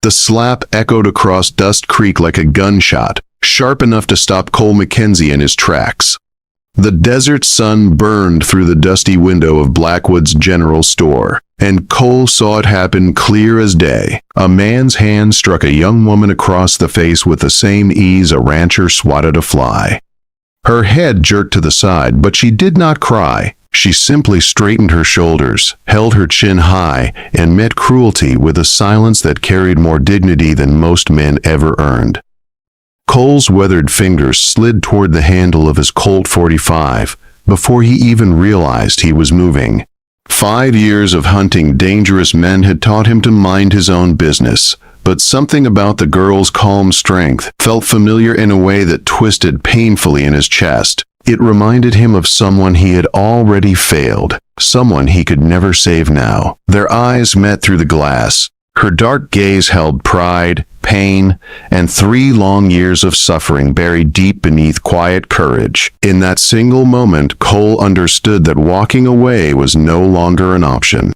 The slap echoed across Dust Creek like a gunshot, sharp enough to stop Cole McKenzie in his tracks. The desert sun burned through the dusty window of Blackwood's general store, and Cole saw it happen clear as day. A man's hand struck a young woman across the face with the same ease a rancher swatted a fly. Her head jerked to the side, but she did not cry. She simply straightened her shoulders, held her chin high, and met cruelty with a silence that carried more dignity than most men ever earned. Cole's weathered fingers slid toward the handle of his Colt 45 before he even realized he was moving. 5 years of hunting dangerous men had taught him to mind his own business, but something about the girl's calm strength felt familiar in a way that twisted painfully in his chest. It reminded him of someone he had already failed, someone he could never save now. Their eyes met through the glass. Her dark gaze held pride, pain, and 3 long years of suffering buried deep beneath quiet courage. In that single moment, Cole understood that walking away was no longer an option.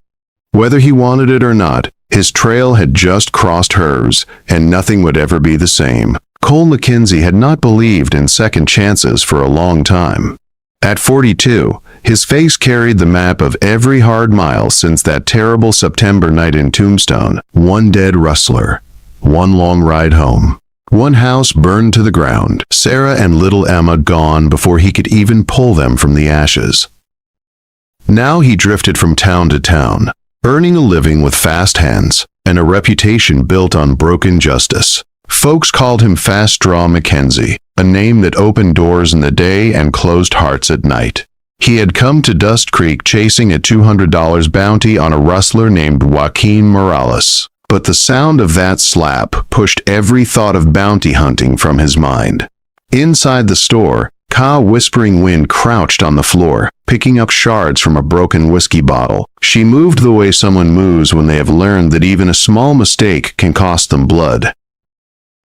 Whether he wanted it or not, his trail had just crossed hers, and nothing would ever be the same. Cole McKenzie had not believed in second chances for a long time. At 42, his face carried the map of every hard mile since that terrible September night in Tombstone. 1 dead rustler, 1 long ride home, 1 house burned to the ground, Sarah and little Emma gone before he could even pull them from the ashes. Now he drifted from town to town, earning a living with fast hands and a reputation built on broken justice. Folks called him Fast Draw McKenzie, a name that opened doors in the day and closed hearts at night. He had come to Dust Creek chasing a $200 bounty on a rustler named Joaquin Morales, but the sound of that slap pushed every thought of bounty hunting from his mind. Inside the store, Ka Whispering Wind crouched on the floor, picking up shards from a broken whiskey bottle. She moved the way someone moves when they have learned that even a small mistake can cost them blood.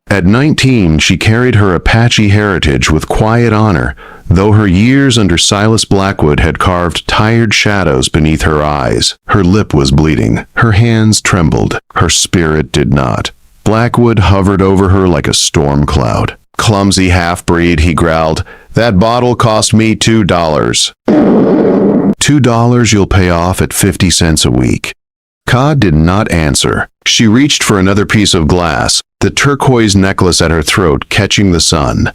At 19, she carried her Apache heritage with quiet honor, though her years under Silas Blackwood had carved tired shadows beneath her eyes. Her lip was bleeding, her hands trembled, her spirit did not. Blackwood hovered over her like a storm cloud. "Clumsy half-breed," he growled. "That bottle cost me $2. $2 you'll pay off at 50 cents a week." Ka did not answer. She reached for another piece of glass, the turquoise necklace at her throat catching the sun.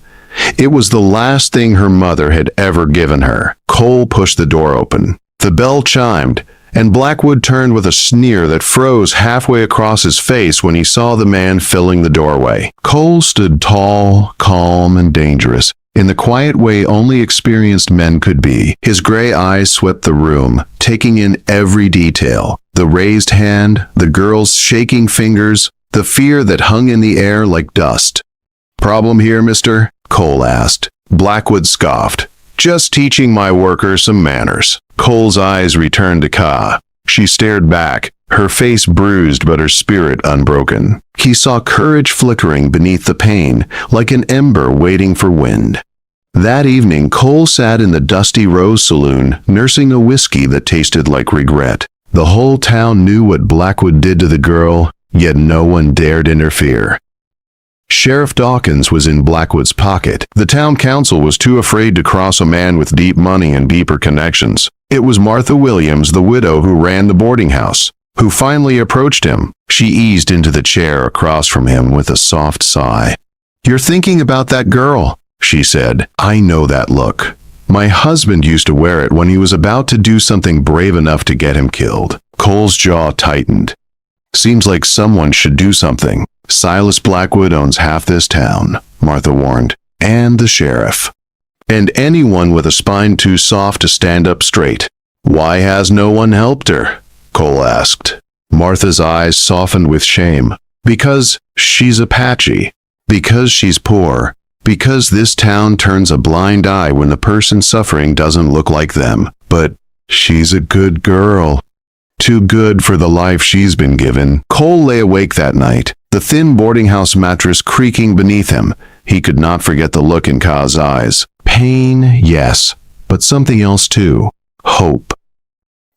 It was the last thing her mother had ever given her. Cole pushed the door open. The bell chimed, and Blackwood turned with a sneer that froze halfway across his face when he saw the man filling the doorway. Cole stood tall, calm, and dangerous, in the quiet way only experienced men could be. His gray eyes swept the room, taking in every detail. The raised hand, the girl's shaking fingers, the fear that hung in the air like dust. "Problem here, mister?" Cole asked. Blackwood scoffed. "Just teaching my workers some manners." Cole's eyes returned to Ka. She stared back, her face bruised but her spirit unbroken. He saw courage flickering beneath the pain, like an ember waiting for wind. That evening, Cole sat in the dusty Rose Saloon, nursing a whiskey that tasted like regret. The whole town knew what Blackwood did to the girl, yet no one dared interfere. Sheriff Dawkins was in Blackwood's pocket. The town council was too afraid to cross a man with deep money and deeper connections. It was Martha Williams, the widow who ran the boarding house, who finally approached him. She eased into the chair across from him with a soft sigh. "You're thinking about that girl," she said. "I know that look. My husband used to wear it when he was about to do something brave enough to get him killed." Cole's jaw tightened. "Seems like someone should do something. Silas Blackwood owns half this town," Martha warned, "and the sheriff. And anyone with a spine too soft to stand up straight." "Why has no one helped her?" Cole asked. Martha's eyes softened with shame. "Because she's Apache. Because she's poor. Because this town turns a blind eye when the person suffering doesn't look like them. But she's a good girl. Too good for the life she's been given." Cole lay awake that night, the thin boarding house mattress creaking beneath him. He could not forget the look in Ka's eyes. Pain, yes, but something else too. Hope.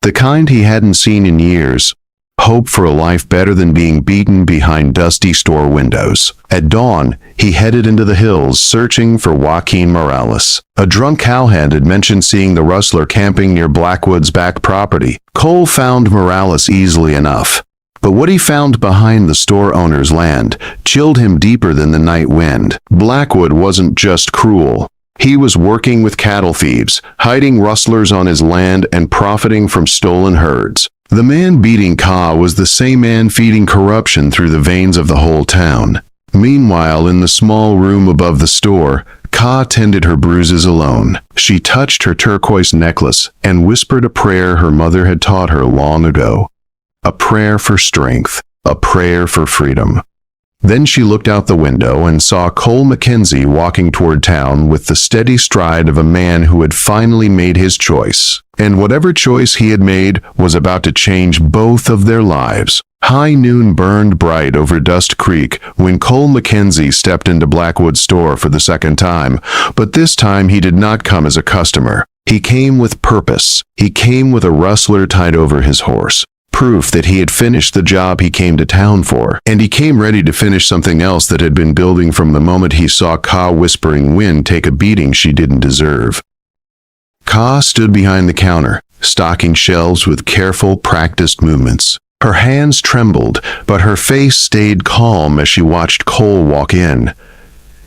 The kind he hadn't seen in years. Hope for a life better than being beaten behind dusty store windows. At dawn, he headed into the hills searching for Joaquin Morales. A drunk cowhand had mentioned seeing the rustler camping near Blackwood's back property. Cole found Morales easily enough. But what he found behind the store owner's land chilled him deeper than the night wind. Blackwood wasn't just cruel. He was working with cattle thieves, hiding rustlers on his land and profiting from stolen herds. The man beating Ka was the same man feeding corruption through the veins of the whole town. Meanwhile, in the small room above the store, Ka tended her bruises alone. She touched her turquoise necklace and whispered a prayer her mother had taught her long ago. A prayer for strength, a prayer for freedom. Then she looked out the window and saw Cole McKenzie walking toward town with the steady stride of a man who had finally made his choice. And whatever choice he had made was about to change both of their lives. High noon burned bright over Dust Creek when Cole McKenzie stepped into Blackwood's store for the second time, but this time he did not come as a customer. He came with purpose. He came with a rustler tied over his horse. Proof that he had finished the job he came to town for, and he came ready to finish something else that had been building from the moment he saw Ka Whispering Wind take a beating she didn't deserve. Ka stood behind the counter, stocking shelves with careful, practiced movements. Her hands trembled, but her face stayed calm as she watched Cole walk in.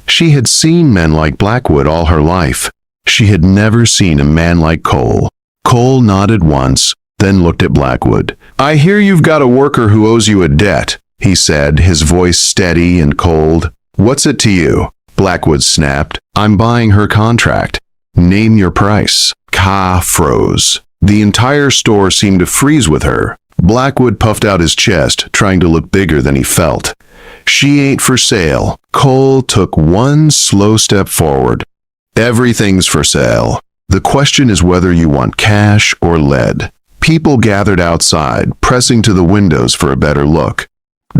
She had seen men like Blackwood all her life. She had never seen a man like Cole. Cole nodded once, then looked at Blackwood. "I hear you've got a worker who owes you a debt," he said, his voice steady and cold. "What's it to you?" Blackwood snapped. "I'm buying her contract. Name your price." Ka froze. The entire store seemed to freeze with her. Blackwood puffed out his chest, trying to look bigger than he felt. "She ain't for sale." Cole took one slow step forward. "Everything's for sale. The question is whether you want cash or lead." People gathered outside, pressing to the windows for a better look.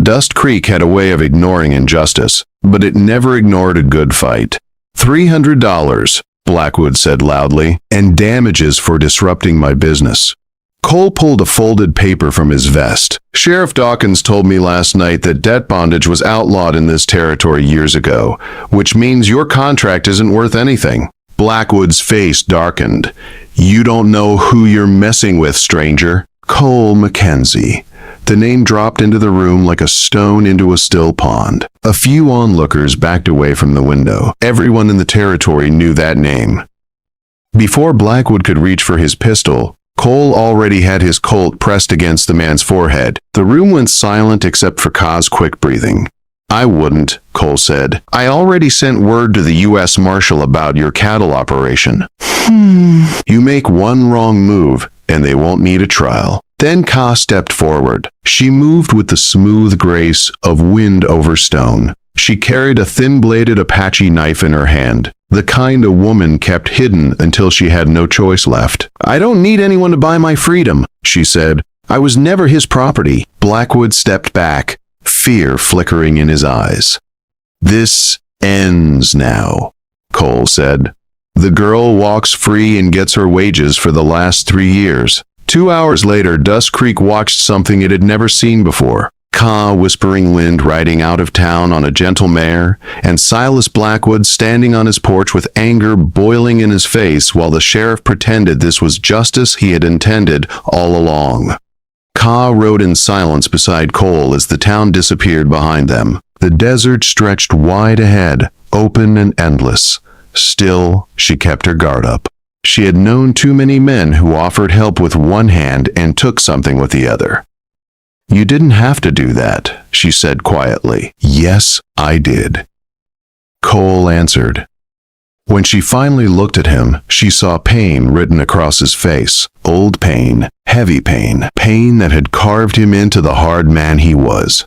Dust Creek had a way of ignoring injustice, but it never ignored a good fight. $300, Blackwood said loudly, "and damages for disrupting my business." Cole pulled a folded paper from his vest. "Sheriff Dawkins told me last night that debt bondage was outlawed in this territory years ago, which means your contract isn't worth anything." Blackwood's face darkened. "You don't know who you're messing with, stranger." Cole McKenzie. The name dropped into the room like a stone into a still pond. A few onlookers backed away from the window. Everyone in the territory knew that name. Before Blackwood could reach for his pistol, Cole already had his Colt pressed against the man's forehead. The room went silent except for Ka's quick breathing. "I wouldn't," Cole said. "I already sent word to the U.S. Marshal about your cattle operation." "You make one wrong move, and they won't need a trial." Then Ka stepped forward. She moved with the smooth grace of wind over stone. She carried a thin-bladed Apache knife in her hand, the kind a woman kept hidden until she had no choice left. "I don't need anyone to buy my freedom," she said. "I was never his property." Blackwood stepped back, fear flickering in his eyes. "This ends now," Cole said. "The girl walks free and gets her wages for the last 3 years." 2 hours later, Dust Creek watched something it had never seen before. Ka Whispering Wind riding out of town on a gentle mare, and Silas Blackwood standing on his porch with anger boiling in his face while the sheriff pretended this was justice he had intended all along. Ka rode in silence beside Cole as the town disappeared behind them. The desert stretched wide ahead, open and endless. Still, she kept her guard up. She had known too many men who offered help with one hand and took something with the other. "You didn't have to do that," she said quietly. "Yes, I did," Cole answered. When she finally looked at him, she saw pain written across his face. Old pain, heavy pain, pain that had carved him into the hard man he was.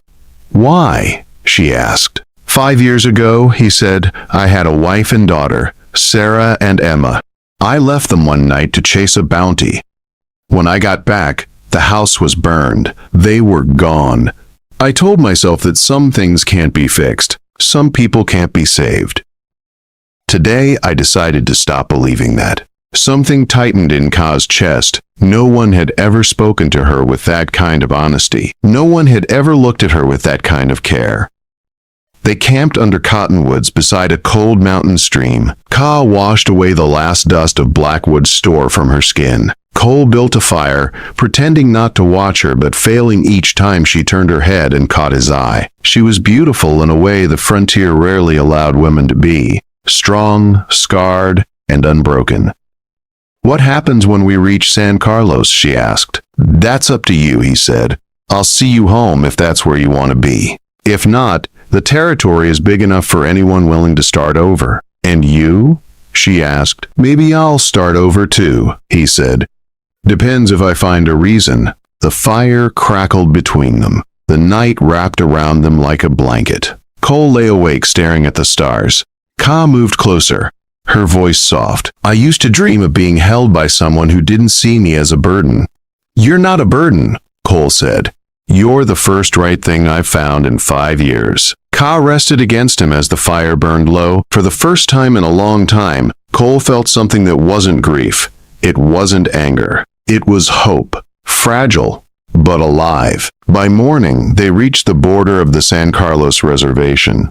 "Why?" she asked. 5 years ago, he said, "I had a wife and daughter, Sarah and Emma. I left them one night to chase a bounty. When I got back, the house was burned. They were gone. I told myself that some things can't be fixed. Some people can't be saved. Today, I decided to stop believing that. Something tightened in Ka's chest. No one had ever spoken to her with that kind of honesty. No one had ever looked at her with that kind of care. They camped under cottonwoods beside a cold mountain stream. Ka washed away the last dust of Blackwood's store from her skin. Cole built a fire, pretending not to watch her but failing each time she turned her head and caught his eye. She was beautiful in a way the frontier rarely allowed women to be. Strong, scarred, and unbroken. "What happens when we reach San Carlos?" she asked. "That's up to you," he said. "I'll see you home if that's where you want to be. If not, the territory is big enough for anyone willing to start over." "And you?" she asked. "Maybe I'll start over too," he said. "Depends if I find a reason." The fire crackled between them. The night wrapped around them like a blanket. Cole lay awake staring at the stars. Ka moved closer, her voice soft. "I used to dream of being held by someone who didn't see me as a burden." "You're not a burden," Cole said. "You're the first right thing I've found in 5 years." Ka rested against him as the fire burned low. For the first time in a long time, Cole felt something that wasn't grief. It wasn't anger. It was hope. Fragile, but alive. By morning, they reached the border of the San Carlos reservation.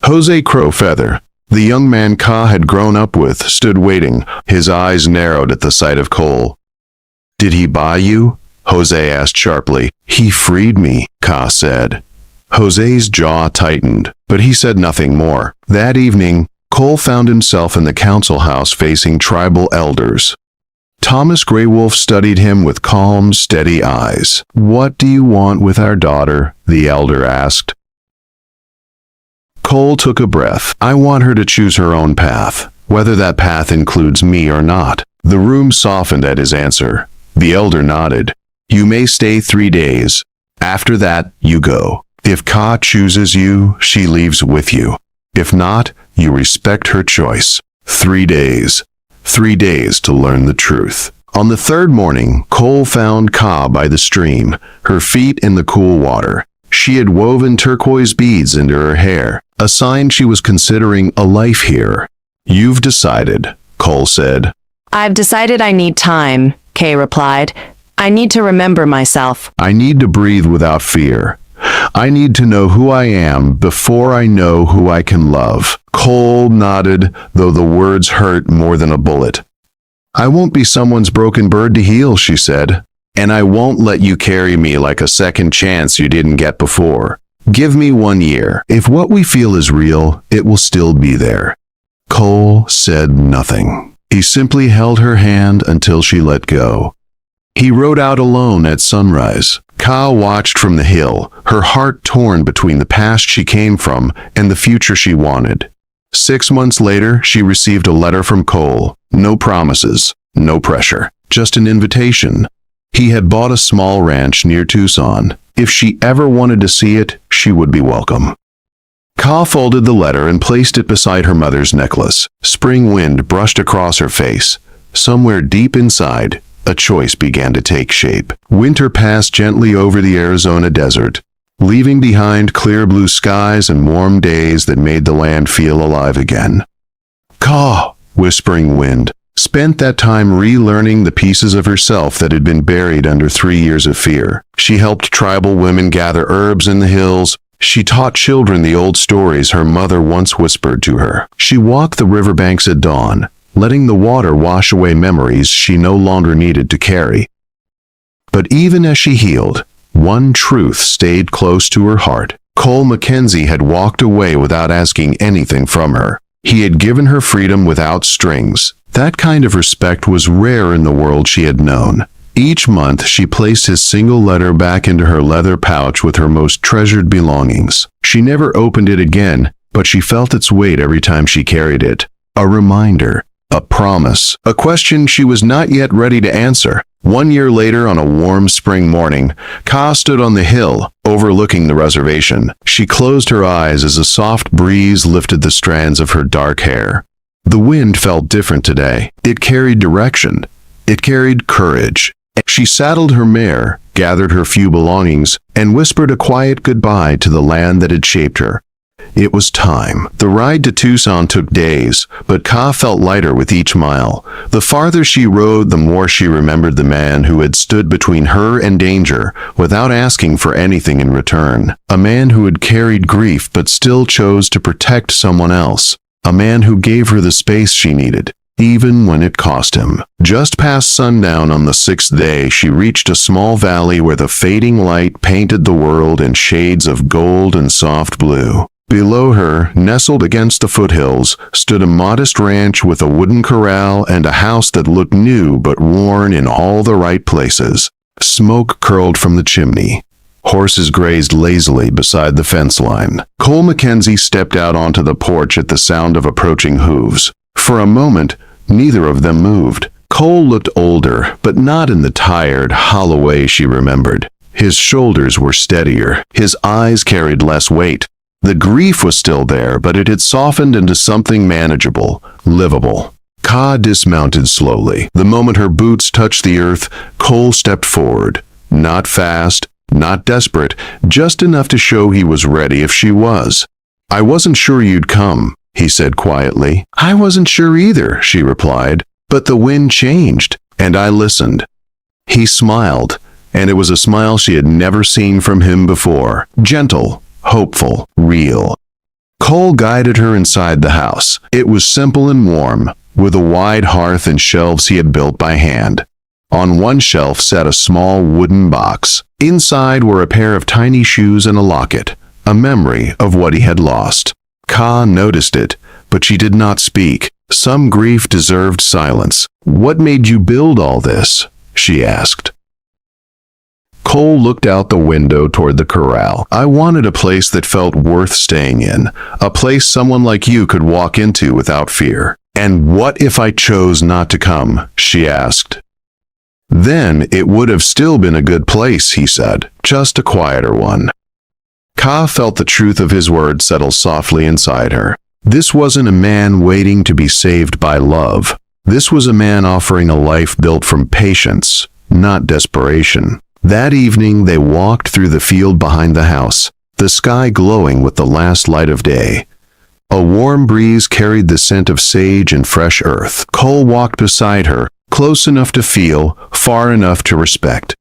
Jose Crowfeather, the young man Ka had grown up with, stood waiting, his eyes narrowed at the sight of Cole. "Did he buy you?" Jose asked sharply. "He freed me," Ka said. Jose's jaw tightened, but he said nothing more. That evening, Cole found himself in the council house facing tribal elders. Thomas Greywolf studied him with calm, steady eyes. "What do you want with our daughter?" the elder asked. Cole took a breath. "I want her to choose her own path, whether that path includes me or not." The room softened at his answer. The elder nodded. "You may stay 3 days. After that, you go. If Ka chooses you, she leaves with you. If not, you respect her choice. 3 days. 3 days to learn the truth." On the third morning, Cole found Ka by the stream, her feet in the cool water. She had woven turquoise beads into her hair, a sign she was considering a life here. "You've decided," Cole said. "I've decided I need time," Kay replied. "I need to remember myself." "I need to breathe without fear. I need to know who I am before I know who I can love." Cole nodded, though the words hurt more than a bullet. "I won't be someone's broken bird to heal," she said. "And I won't let you carry me like a second chance you didn't get before. Give me 1 year. If what we feel is real, it will still be there." Cole said nothing. He simply held her hand until she let go. He rode out alone at sunrise. Ka watched from the hill, her heart torn between the past she came from and the future she wanted. 6 months later, she received a letter from Cole. No promises, no pressure, just an invitation. He had bought a small ranch near Tucson. If she ever wanted to see it, she would be welcome. Ka folded the letter and placed it beside her mother's necklace. Spring wind brushed across her face. Somewhere deep inside, a choice began to take shape. Winter passed gently over the Arizona desert, leaving behind clear blue skies and warm days that made the land feel alive again. Ka, whispering wind, spent that time relearning the pieces of herself that had been buried under 3 years of fear. She helped tribal women gather herbs in the hills. She taught children the old stories her mother once whispered to her. She walked the riverbanks at dawn, letting the water wash away memories she no longer needed to carry. But even as she healed, one truth stayed close to her heart. Cole McKenzie had walked away without asking anything from her. He had given her freedom without strings. That kind of respect was rare in the world she had known. Each month, she placed his single letter back into her leather pouch with her most treasured belongings. She never opened it again, but she felt its weight every time she carried it. A reminder, a promise, a question she was not yet ready to answer. 1 year later, on a warm spring morning, Ka stood on the hill, overlooking the reservation. She closed her eyes as a soft breeze lifted the strands of her dark hair. The wind felt different today. It carried direction. It carried courage. She saddled her mare, gathered her few belongings, and whispered a quiet goodbye to the land that had shaped her. It was time. The ride to Tucson took days, but Ka felt lighter with each mile. The farther she rode, the more she remembered the man who had stood between her and danger without asking for anything in return. A man who had carried grief but still chose to protect someone else. A man who gave her the space she needed, even when it cost him. Just past sundown on the 6th day, she reached a small valley where the fading light painted the world in shades of gold and soft blue. Below her, nestled against the foothills, stood a modest ranch with a wooden corral and a house that looked new but worn in all the right places. Smoke curled from the chimney. Horses grazed lazily beside the fence line. Cole McKenzie stepped out onto the porch at the sound of approaching hooves. For a moment, neither of them moved. Cole looked older, but not in the tired, hollow way she remembered. His shoulders were steadier. His eyes carried less weight. The grief was still there, but it had softened into something manageable, livable. Ka dismounted slowly. The moment her boots touched the earth, Cole stepped forward. Not fast, not desperate, just enough to show he was ready if she was. "I wasn't sure you'd come," he said quietly. "I wasn't sure either," she replied, "but the wind changed, and I listened." He smiled, and it was a smile she had never seen from him before. Gentle, hopeful, real. Cole guided her inside the house. It was simple and warm, with a wide hearth and shelves he had built by hand. On one shelf sat a small wooden box. Inside were a pair of tiny shoes and a locket, a memory of what he had lost. Ka noticed it, but she did not speak. Some grief deserved silence. "What made you build all this?" she asked. Cole looked out the window toward the corral. "I wanted a place that felt worth staying in, a place someone like you could walk into without fear." "And what if I chose not to come?" she asked. "Then it would have still been a good place," he said, "just a quieter one." Ka felt the truth of his words settle softly inside her. This wasn't a man waiting to be saved by love. This was a man offering a life built from patience, not desperation. That evening they walked through the field behind the house, the sky glowing with the last light of day. A warm breeze carried the scent of sage and fresh earth. Cole walked beside her, close enough to feel, far enough to respect.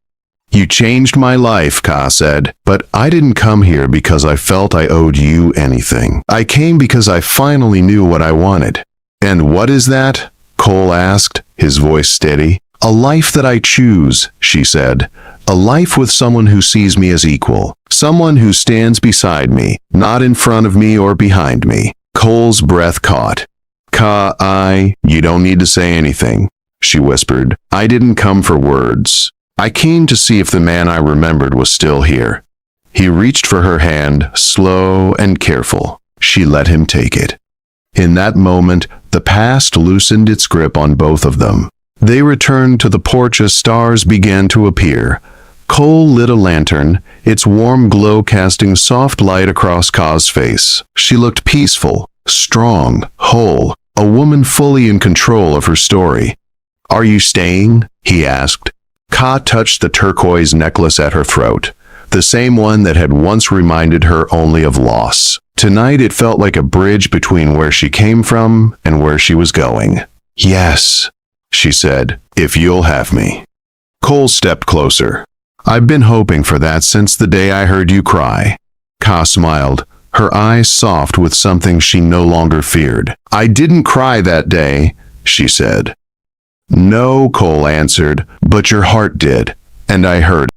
"You changed my life," Ka said, "but I didn't come here because I felt I owed you anything. I came because I finally knew what I wanted." "And what is that?" Cole asked, his voice steady. "A life that I choose," she said. "A life with someone who sees me as equal. Someone who stands beside me, not in front of me or behind me." Cole's breath caught. You don't need to say anything," she whispered. "I didn't come for words. I came to see if the man I remembered was still here." He reached for her hand, slow and careful. She let him take it. In that moment, the past loosened its grip on both of them. They returned to the porch as stars began to appear. Cole lit a lantern, its warm glow casting soft light across Ka's face. She looked peaceful, strong, whole, a woman fully in control of her story. "Are you staying?" he asked. Ka touched the turquoise necklace at her throat, the same one that had once reminded her only of loss. Tonight it felt like a bridge between where she came from and where she was going. "Yes," she said, "if you'll have me." Cole stepped closer. "I've been hoping for that since the day I heard you cry." Ka smiled, her eyes soft with something she no longer feared. "I didn't cry that day," she said. "No," Cole answered, "but your heart did, and I heard